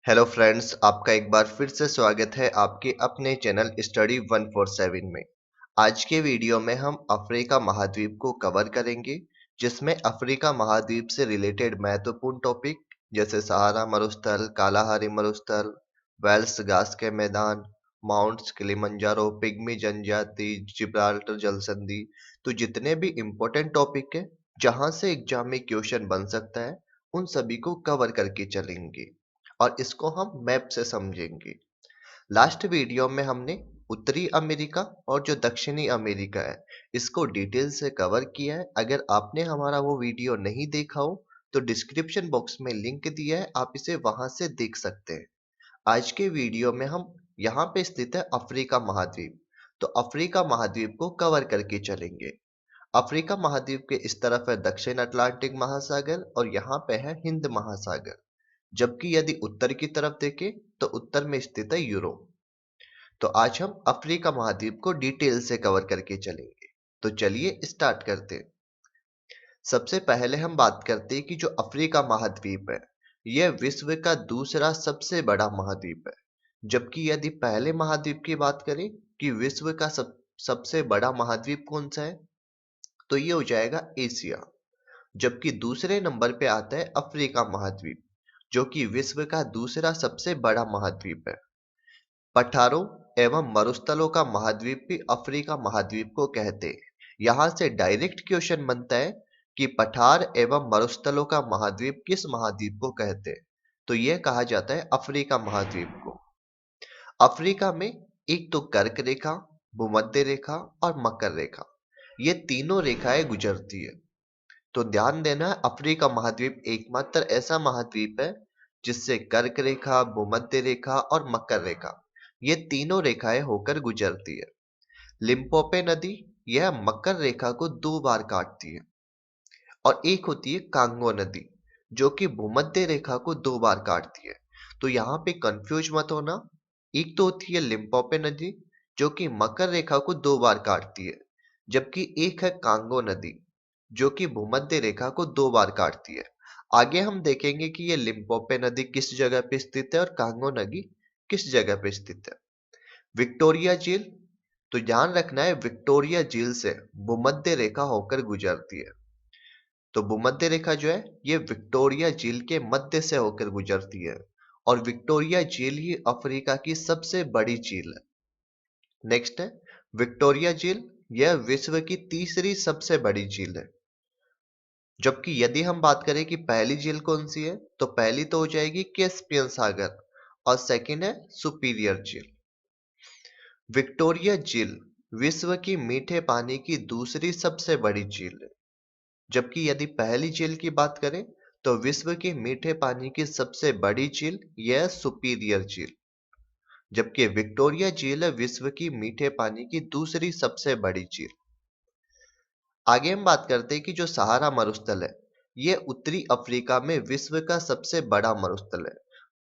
Hello friends, आपका एक बार फिर से स्वागत है आपके अपने चैनल स्टडी 147 में। आज के वीडियो में हम अफ्रीका महाद्वीप को कवर करेंगे, जिसमें अफ्रीका महाद्वीप से रिलेटेड महत्वपूर्ण टॉपिक जैसे सहारा मरुस्थल, कालाहारी मरुस्थल, वेल्स घास के मैदान, माउंट्स किलिमंजारो, पिग्मी जनजाति, जिब्राल्टर जलसंधि, तो जितने भी इम्पोर्टेंट टॉपिक है जहां से एग्जाम में क्वेश्चन बन सकता है, उन सभी को कवर करके चलेंगे और इसको हम मैप से समझेंगे। लास्ट वीडियो में हमने उत्तरी अमेरिका और जो दक्षिणी अमेरिका है इसको डिटेल से कवर किया है। अगर आपने हमारा वो वीडियो नहीं देखा हो तो डिस्क्रिप्शन बॉक्स में लिंक दिया है, आप इसे वहां से देख सकते हैं। आज के वीडियो में हम यहाँ पे स्थित है अफ्रीका महाद्वीप, तो अफ्रीका महाद्वीप को कवर करके चलेंगे। अफ्रीका महाद्वीप के इस तरफ है दक्षिण अटलांटिक महासागर और यहाँ पे है हिंद महासागर, जबकि यदि उत्तर की तरफ देखें तो उत्तर में स्थित है यूरोप। तो आज हम अफ्रीका महाद्वीप को डिटेल से कवर करके चलेंगे। तो चलिए स्टार्ट करते हैं। सबसे पहले हम बात करते हैं कि जो अफ्रीका महाद्वीप है यह विश्व का दूसरा सबसे बड़ा महाद्वीप है। जबकि यदि पहले महाद्वीप की बात करें कि विश्व का सबसे बड़ा महाद्वीप कौन सा है, तो ये हो जाएगा एशिया। जबकि दूसरे नंबर पे आता है अफ्रीका महाद्वीप, जो कि विश्व का दूसरा सबसे बड़ा महाद्वीप है। पठारों एवं मरुस्थलों का महाद्वीप भी अफ्रीका महाद्वीप को कहते हैं। यहाँ से डायरेक्ट क्वेश्चन बनता है कि पठार एवं मरुस्थलों का महाद्वीप किस महाद्वीप को कहते हैं, तो यह कहा जाता है अफ्रीका महाद्वीप को। अफ्रीका में एक तो कर्क रेखा, भूमध्य रेखा और मकर रेखा, ये तीनों रेखाएं गुजरती है। तो ध्यान देना, अफ्रीका महाद्वीप एकमात्र ऐसा महाद्वीप है जिससे कर्क रेखा, भूमध्य रेखा और मकर रेखा, ये तीनों रेखाएं होकर गुजरती है। लिम्पोपो नदी यह मकर रेखा को 2 बार काटती है और एक होती है कांगो नदी जो कि भूमध्य रेखा को 2 बार काटती है। तो यहाँ पे कंफ्यूज मत होना, एक तो होती है लिम्पोपो नदी जो कि मकर रेखा को 2 बार काटती है, जबकि एक है कांगो नदी जो कि भूमध्य रेखा को 2 बार काटती है। आगे हम देखेंगे कि ये लिम्पोपो नदी किस जगह पे स्थित है और कांगो नदी किस जगह पे स्थित है। विक्टोरिया झील, तो ध्यान रखना है विक्टोरिया झील से भूमध्य रेखा होकर गुजरती है। तो भूमध्य रेखा जो है ये विक्टोरिया झील के मध्य से होकर गुजरती है और विक्टोरिया झील ही अफ्रीका की सबसे बड़ी झील है। नेक्स्ट है विक्टोरिया झील, यह विश्व की तीसरी सबसे बड़ी झील है। जबकि यदि हम बात करें कि पहली झील कौन सी है, तो पहली तो हो जाएगी कैस्पियन सागर और सेकंड है सुपीरियर झील। विक्टोरिया झील विश्व की मीठे पानी की दूसरी सबसे बड़ी झील है। जबकि यदि पहली झील की बात करें तो विश्व की मीठे पानी की सबसे बड़ी झील यह सुपीरियर झील, जबकि विक्टोरिया झील है विश्व की मीठे पानी की दूसरी सबसे बड़ी झील। आगे हम बात करते हैं कि जो सहारा मरुस्थल है यह उत्तरी अफ्रीका में विश्व का सबसे बड़ा मरुस्थल है।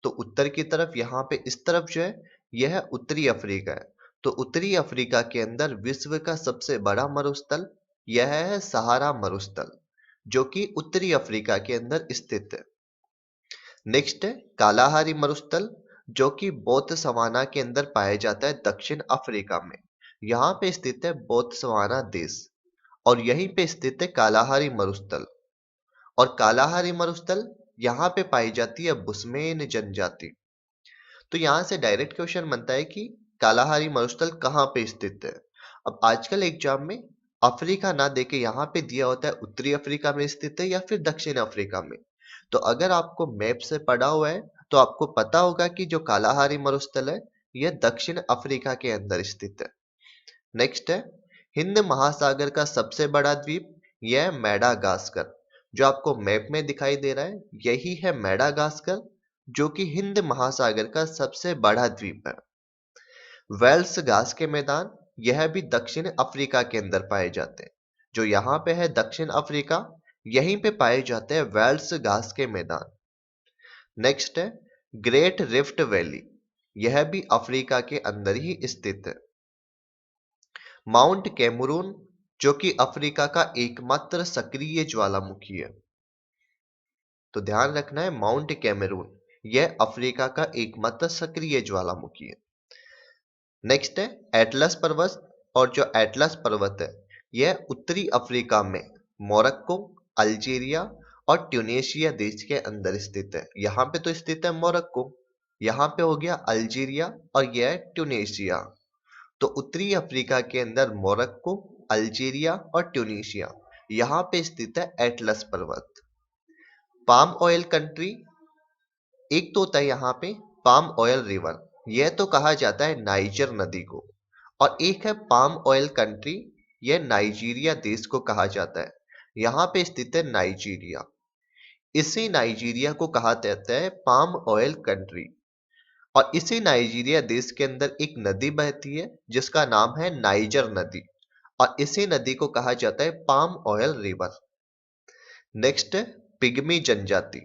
तो उत्तर की तरफ यहाँ पे इस तरफ जो है यह उत्तरी अफ्रीका है। तो उत्तरी अफ्रीका के अंदर विश्व का सबसे बड़ा मरुस्थल यह है सहारा मरुस्थल, जो कि उत्तरी अफ्रीका के अंदर स्थित है। नेक्स्ट है कालाहारी मरुस्थल, जो कि बोत्सवाना के अंदर पाया जाता है दक्षिण अफ्रीका में। यहाँ पे स्थित है बोत्सवाना देश और यहीं पे स्थित है कालाहारी मरुस्थल। और कालाहारी मरुस्थल यहाँ पे पाई जाती है बुस्मेन जनजाति। तो यहाँ से डायरेक्ट क्वेश्चन बनता है कि कालाहारी मरुस्थल कहाँ पे स्थित है। अब आजकल एग्जाम में अफ्रीका ना देके यहाँ पे दिया होता है उत्तरी अफ्रीका में स्थित है या फिर दक्षिण अफ्रीका में। तो अगर आपको मैप से पढ़ा हुआ है तो आपको पता होगा कि जो कालाहारी मरुस्थल है यह दक्षिण अफ्रीका के अंदर स्थित है। नेक्स्ट है हिंद महासागर का सबसे बड़ा द्वीप, यह मेडागास्कर, जो आपको मैप में दिखाई दे रहा है यही है मेडागास्कर, जो कि हिंद महासागर का सबसे बड़ा द्वीप है। वेल्स घास के मैदान, यह भी दक्षिण अफ्रीका के अंदर पाए जाते हैं। जो यहाँ पे है दक्षिण अफ्रीका, यहीं पे पाए जाते हैं वेल्स घास के मैदान। नेक्स्ट है ग्रेट रिफ्ट वैली, यह भी अफ्रीका के अंदर ही स्थित है। माउंट कैमरून, जो कि अफ्रीका का एकमात्र सक्रिय ज्वालामुखी है। तो ध्यान रखना है माउंट कैमरून यह अफ्रीका का एकमात्र सक्रिय ज्वालामुखी है। नेक्स्ट है एटलस पर्वत। और जो एटलस पर्वत है यह उत्तरी अफ्रीका में मोरक्को, अल्जीरिया और ट्यूनेशिया देश के अंदर स्थित है। यहाँ पे तो स्थित है मोरक्को, यहाँ पे हो गया अल्जीरिया और यह है ट्यूनेशिया। तो उत्तरी अफ्रीका के अंदर मोरक्को, अल्जीरिया और ट्यूनीशिया, यहाँ पे स्थित है एटलस पर्वत। पाम ऑयल कंट्री, एक तो होता है यहाँ पे पाम ऑयल रिवर, यह तो कहा जाता है नाइजर नदी को। और एक है पाम ऑयल कंट्री, यह नाइजीरिया देश को कहा जाता है। यहाँ पे स्थित है नाइजीरिया। इसी नाइजीरिया को कहा जाता है पाम ऑयल कंट्री। और इसी नाइजीरिया देश के अंदर एक नदी बहती है जिसका नाम है नाइजर नदी, और इसी नदी को कहा जाता है पाम ऑयल रिवर। नेक्स्ट है पिग्मी जनजाति।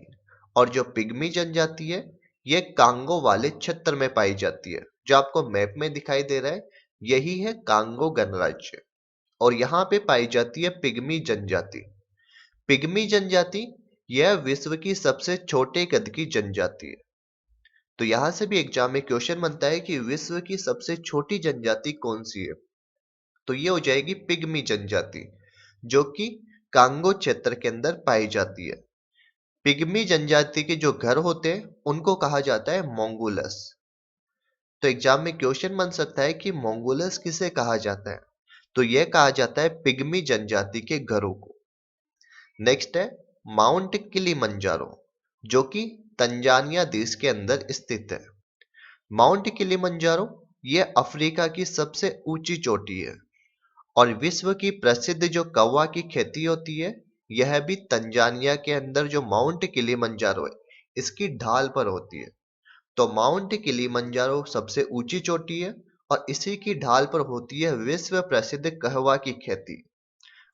और जो पिग्मी जनजाति है यह कांगो वाले क्षेत्र में पाई जाती है। जो आपको मैप में दिखाई दे रहा है यही है कांगो गणराज्य, और यहाँ पे पाई जाती है पिग्मी जनजाति। पिग्मी जनजाति यह विश्व की सबसे छोटे कद की जनजाति है। तो यहां से भी एग्जाम में क्वेश्चन बनता है कि विश्व की सबसे छोटी जनजाति कौन सी है, तो ये हो जाएगी पिग्मी जनजाति, जो कि कांगो क्षेत्र के अंदर पाई जाती है। पिग्मी जनजाति के जो घर होते हैं उनको कहा जाता है मोंगोलस। तो एग्जाम में क्वेश्चन बन सकता है कि मोंगोलस किसे कहा जाता है, तो यह कहा जाता है पिग्मी जनजाति के घरों को। नेक्स्ट है माउंट किलिमंजारो, जो कि तंजानिया देश के अंदर स्थित है। माउंट किलिमंजारो यह अफ्रीका की सबसे ऊंची चोटी है, और विश्व की प्रसिद्ध जो कौवा की खेती होती है यह भी तंजानिया के अंदर जो माउंट किलिमंजारो है इसकी ढाल पर होती है। तो माउंट किलिमंजारो सबसे ऊंची चोटी है और इसी की ढाल पर होती है विश्व प्रसिद्ध कहवा की खेती।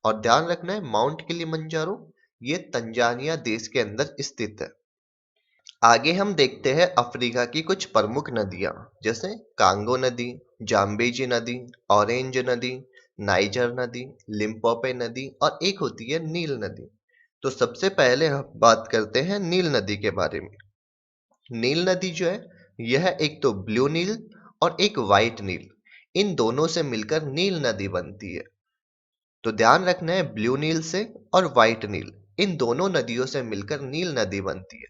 और ध्यान रखना है माउंट किलिमंजारो ये तंजानिया देश के अंदर स्थित है। आगे हम देखते हैं अफ्रीका की कुछ प्रमुख नदियां, जैसे कांगो नदी, जाम्बेजी नदी, ऑरेंज नदी, नाइजर नदी, लिम्पोपो नदी और एक होती है नील नदी। तो सबसे पहले हम बात करते हैं नील नदी के बारे में। नील नदी जो है यह एक तो ब्लू नील और एक व्हाइट नील, इन दोनों से मिलकर नील नदी बनती है। तो ध्यान रखना है ब्लू नील से और व्हाइट नील, इन दोनों नदियों से मिलकर नील नदी बनती है।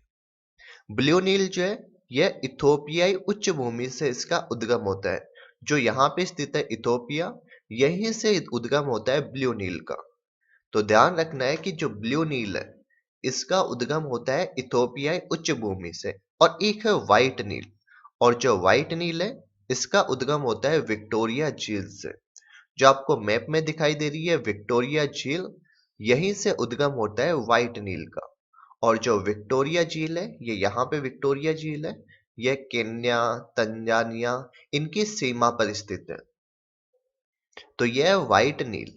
ब्लू नील जो है यह इथोपियाई उच्च भूमि से इसका उद्गम होता है। जो यहाँ पे स्थित है इथोपिया, यहीं से उद्गम होता है ब्लू नील का। तो ध्यान रखना है कि जो ब्लू नील है इसका उद्गम होता है इथोपियाई उच्च भूमि से। और एक है व्हाइट नील, और जो व्हाइट नील है इसका उद्गम होता है विक्टोरिया झील से। जो आपको मैप में दिखाई दे रही है विक्टोरिया झील, यहीं से उद्गम होता है व्हाइट नील का। और जो विक्टोरिया झील है ये यहाँ पे विक्टोरिया झील है, यह केन्या, तंजानिया इनकी सीमा पर स्थित है। तो यह है व्हाइट नील।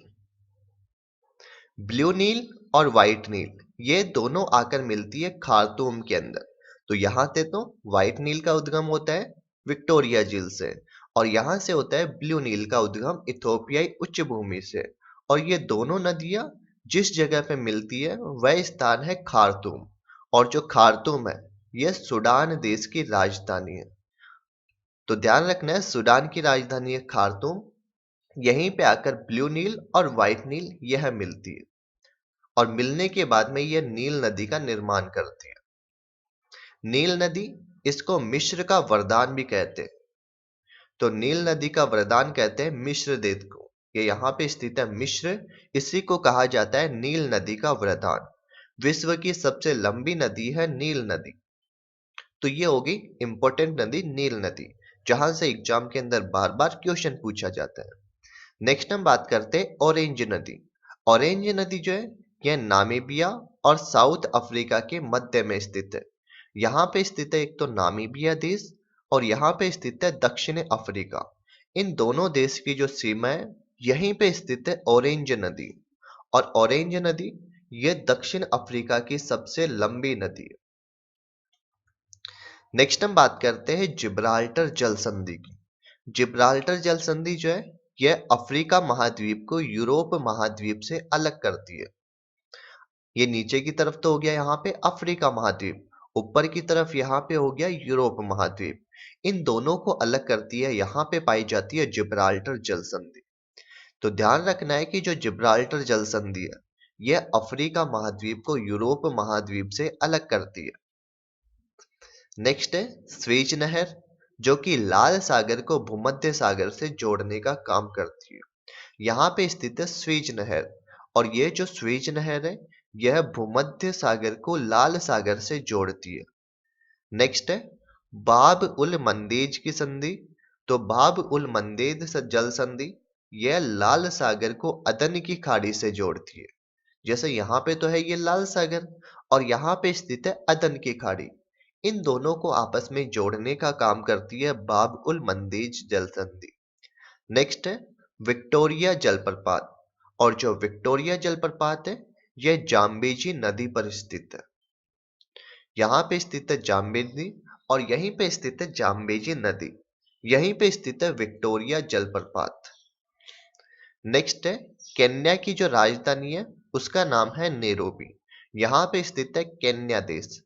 ब्लू नील और व्हाइट नील ये दोनों आकर मिलती है खार्तूम के अंदर। तो यहां से तो व्हाइट नील का उद्गम होता है विक्टोरिया झील से, और यहां से होता है ब्लू नील का उद्गम इथोपियाई उच्च भूमि से। और ये दोनों नदियां जिस जगह पे मिलती है वह स्थान है खार्तूम। और जो खार्तूम है यह सूडान देश की राजधानी है। तो ध्यान रखना है सूडान की राजधानी है खार्तूम। यहीं पे आकर ब्लू नील और व्हाइट नील यह मिलती है, और मिलने के बाद में यह नील नदी का निर्माण करती है। नील नदी, इसको मिस्र का वरदान भी कहते हैं। तो नील नदी का वरदान कहते हैं मिस्र देव को। ये यहाँ पे स्थित है मिस्र, इसी को कहा जाता है नील नदी का वरदान। विश्व की सबसे लंबी नदी है नील नदी। तो ये होगी इंपॉर्टेंट नदी नील नदी, जहां से एग्जाम के अंदर बार बार क्वेश्चन पूछा जाता है। नेक्स्ट हम बात करते हैं ऑरेंज नदी। ऑरेंज नदी जो है यह नामीबिया और साउथ अफ्रीका के मध्य में स्थित है। यहाँ पे स्थित है एक तो नामीबिया देश, और यहाँ पे स्थित है दक्षिण अफ्रीका। इन दोनों देश की जो सीमा है यहीं पे स्थित है ऑरेंज नदी। और ऑरेंज नदी यह दक्षिण अफ्रीका की सबसे लंबी नदी है। नेक्स्ट हम बात करते हैं जिब्राल्टर जल संधि की। जिब्राल्टर जल संधि जो है यह अफ्रीका महाद्वीप को यूरोप महाद्वीप से अलग करती है। ये नीचे की तरफ तो हो गया यहाँ पे अफ्रीका महाद्वीप, ऊपर की तरफ यहाँ पे हो गया यूरोप महाद्वीप। इन दोनों को अलग करती है, यहाँ पे पाई जाती है जिब्राल्टर जल संधि। तो ध्यान रखना है कि जो जिब्राल्टर जल संधि है यह अफ्रीका महाद्वीप को यूरोप महाद्वीप से अलग करती है। नेक्स्ट है स्वेज नहर, जो कि लाल सागर को भूमध्य सागर से जोड़ने का काम करती है। यहाँ पे स्थित है स्वेज नहर, और यह जो स्वेज नहर है यह भूमध्य सागर को लाल सागर से जोड़ती है। नेक्स्ट है बाब उल मंदेज की संधि। तो बाब उल मंदेज जल संधि यह लाल सागर को अदन की खाड़ी से जोड़ती है। जैसे यहाँ पे तो है ये लाल सागर और यहाँ पे स्थित है अदन की खाड़ी। इन दोनों को आपस में जोड़ने का काम करती है बाब उल मंदेज जल संधि। नेक्स्ट है विक्टोरिया जलप्रपात, और जो विक्टोरिया जलप्रपात है यह जाम्बेजी नदी पर स्थित है। यहाँ पे स्थित है जाम्बेजी और यहीं पे स्थित है जाम्बेजी नदी। यहीं पे स्थित है विक्टोरिया जलप्रपात। नेक्स्ट है केन्या की जो राजधानी है उसका नाम है नैरोबी। यहाँ पे स्थित है केन्या देश,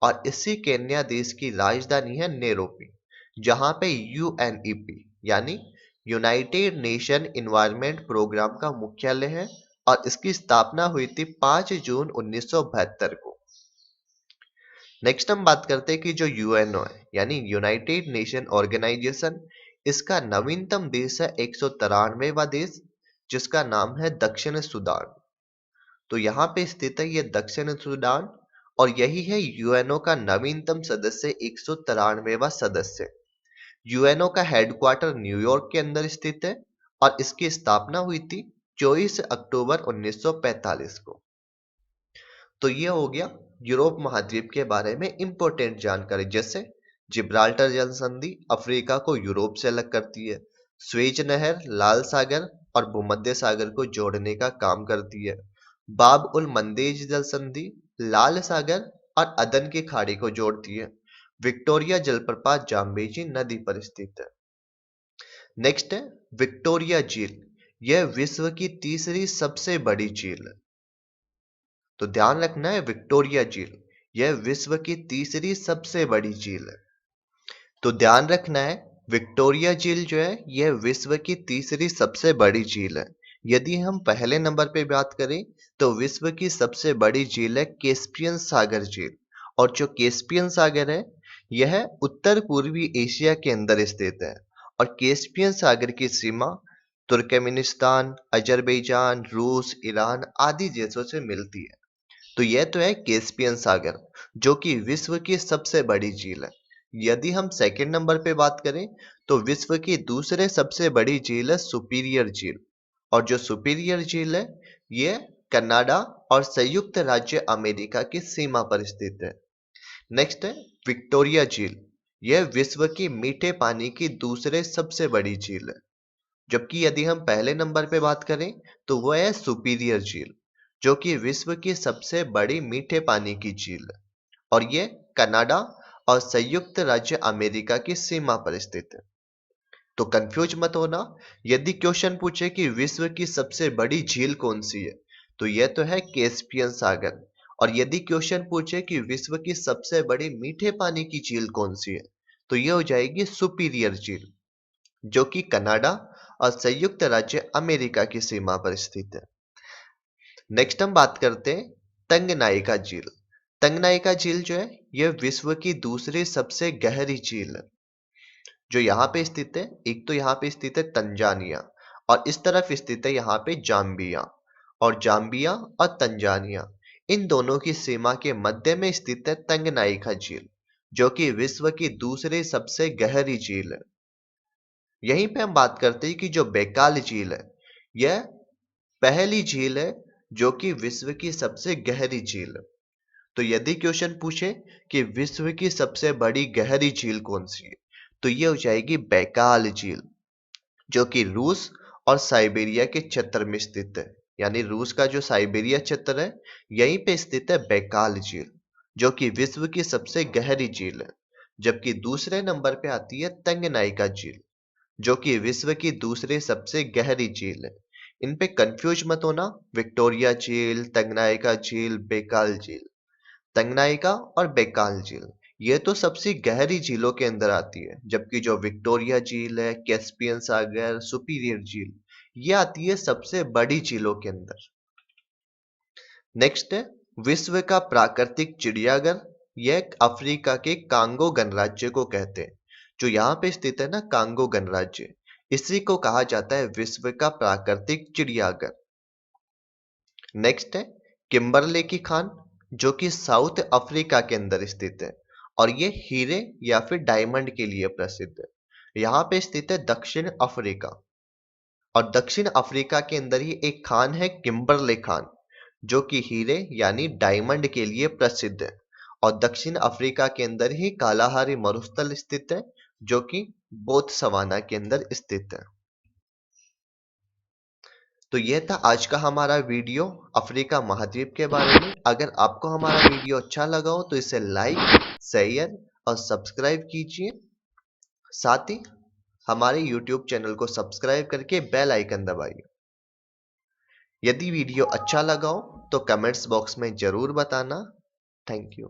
और इसी केन्या देश की राजधानी है नैरोबी, जहाँ पे यूएनईपी यानी यूनाइटेड नेशन इन्वायरमेंट प्रोग्राम का मुख्यालय है, और इसकी स्थापना हुई थी 5 जून 1972 को। नेक्स्ट हम बात करते हैं कि जो यूएनओ है यानी यूनाइटेड नेशन ऑर्गेनाइजेशन, इसका नवीनतम देश है 193वां देश, जिसका नाम है दक्षिण सूडान। तो यहाँ पे स्थित है ये दक्षिण सूडान, और यही है यूएनओ का नवीनतम सदस्य 193वां सदस्य। यूएनओ का हेडक्वार्टर न्यूयॉर्क के अंदर स्थित है, और इसकी स्थापना हुई थी 24 अक्टूबर 1945 को। तो ये हो गया यूरोप महाद्वीप के बारे में इंपॉर्टेंट जानकारी, जैसे जिब्राल्टर जल संधि अफ्रीका को यूरोप से अलग करती है, स्वेज नहर लाल सागर और भूमध्य सागर को जोड़ने का काम करती है, बाब उल मंदेज जल संधि लाल सागर और अदन की खाड़ी को जोड़ती है, विक्टोरिया जलप्रपात जाम्बेजी नदी पर स्थित है। नेक्स्ट है विक्टोरिया झील, यह विश्व की तीसरी सबसे बड़ी झील है। तो ध्यान रखना है विक्टोरिया झील यह विश्व की तीसरी सबसे बड़ी झील है। तो ध्यान रखना है विक्टोरिया झील जो है यह विश्व की तीसरी सबसे बड़ी झील है। यदि हम पहले नंबर पे बात करें तो विश्व की सबसे बड़ी झील है कैस्पियन सागर झील, और जो कैस्पियन सागर है यह उत्तर पूर्वी एशिया के अंदर स्थित है, और कैस्पियन सागर की सीमा तुर्कमेनिस्तान, अजरबैजान, रूस, ईरान आदि देशों से मिलती है। तो यह तो है कैस्पियन सागर, जो कि विश्व की सबसे बड़ी झील है। यदि हम सेकंड नंबर पे बात करें तो विश्व की दूसरे सबसे बड़ी झील है सुपीरियर झील, और जो सुपीरियर झील है यह कनाडा और संयुक्त राज्य अमेरिका की सीमा पर स्थित है। नेक्स्ट है विक्टोरिया झील, यह विश्व की मीठे पानी की दूसरे सबसे बड़ी झील है। जबकि यदि हम पहले नंबर पे बात करें तो वह है सुपीरियर झील, जो कि विश्व की सबसे बड़ी मीठे पानी की झील है, और ये कनाडा और संयुक्त राज्य अमेरिका की सीमा पर स्थित है। तो कंफ्यूज मत होना, यदि क्वेश्चन पूछे कि विश्व की सबसे बड़ी झील कौन सी है तो यह तो है कैस्पियन सागर, और यदि क्वेश्चन पूछे कि विश्व की सबसे बड़ी मीठे पानी की झील कौन सी है तो यह हो जाएगी सुपीरियर झील, जो कि कनाडा और संयुक्त राज्य अमेरिका की सीमा पर स्थित है। नेक्स्ट हम बात करते हैं तंगनाइका झील। तंगनाइका झील जो है यह विश्व की दूसरी सबसे गहरी झील है, जो यहाँ पे स्थित है। एक तो यहाँ पे स्थित है तंजानिया, और इस तरफ स्थित है यहाँ पे जाम्बिया, और जाम्बिया और तंजानिया इन दोनों की सीमा के मध्य में स्थित है तंगनाइका झील, जो कि विश्व की दूसरी सबसे गहरी झील है। यहीं पे हम बात करते हैं कि जो बैकाल झील है यह पहली झील है जो कि विश्व की सबसे गहरी झील है। तो यदि क्वेश्चन पूछे कि विश्व की सबसे बड़ी गहरी झील कौन सी है तो ये हो जाएगी बैकाल झील, जो कि रूस और साइबेरिया के क्षेत्र में स्थित है। यानी रूस का जो साइबेरिया क्षेत्र है यहीं पे स्थित है बैकाल झील, जो कि विश्व की सबसे गहरी झील है। जबकि दूसरे नंबर पे आती है तंगनाइका झील, जो कि विश्व की दूसरी सबसे गहरी झील है। इन पे कंफ्यूज मत होना, विक्टोरिया झील, तंगनाइका झील, बैकाल झील। तंगनाइका और बेकाल झील ये तो सबसे गहरी झीलों के अंदर आती है, जबकि जो विक्टोरिया झील है, कैस्पियन सागर, सुपीरियर झील ये आती है सबसे बड़ी झीलों के अंदर। नेक्स्ट है विश्व का प्राकृतिक चिड़ियाघर। यह अफ्रीका के कांगो गणराज्य को कहते हैं। जो यहाँ पे स्थित है ना, कांगो गणराज्य, इसी को कहा जाता है विश्व का प्राकृतिक चिड़ियाघर। नेक्स्ट है किम्बरले की खान, जो कि साउथ अफ्रीका के अंदर स्थित है और ये हीरे या फिर डायमंड के लिए प्रसिद्ध है। यहाँ पे स्थित है दक्षिण अफ्रीका, और दक्षिण अफ्रीका के अंदर ही एक खान है किम्बरले खान, जो कि हीरे यानी डायमंड के लिए प्रसिद्ध है। और दक्षिण अफ्रीका के अंदर ही कालाहारी मरुस्थल स्थित है, जो कि बोत्सवाना के अंदर स्थित है। तो यह था आज का हमारा वीडियो अफ्रीका महाद्वीप के बारे में। अगर आपको हमारा वीडियो अच्छा लगा हो तो इसे लाइक, शेयर और सब्सक्राइब कीजिए। साथ ही हमारे YouTube चैनल को सब्सक्राइब करके बेल आइकन दबाइए। यदि वीडियो अच्छा लगा हो तो कमेंट्स बॉक्स में जरूर बताना। Thank you.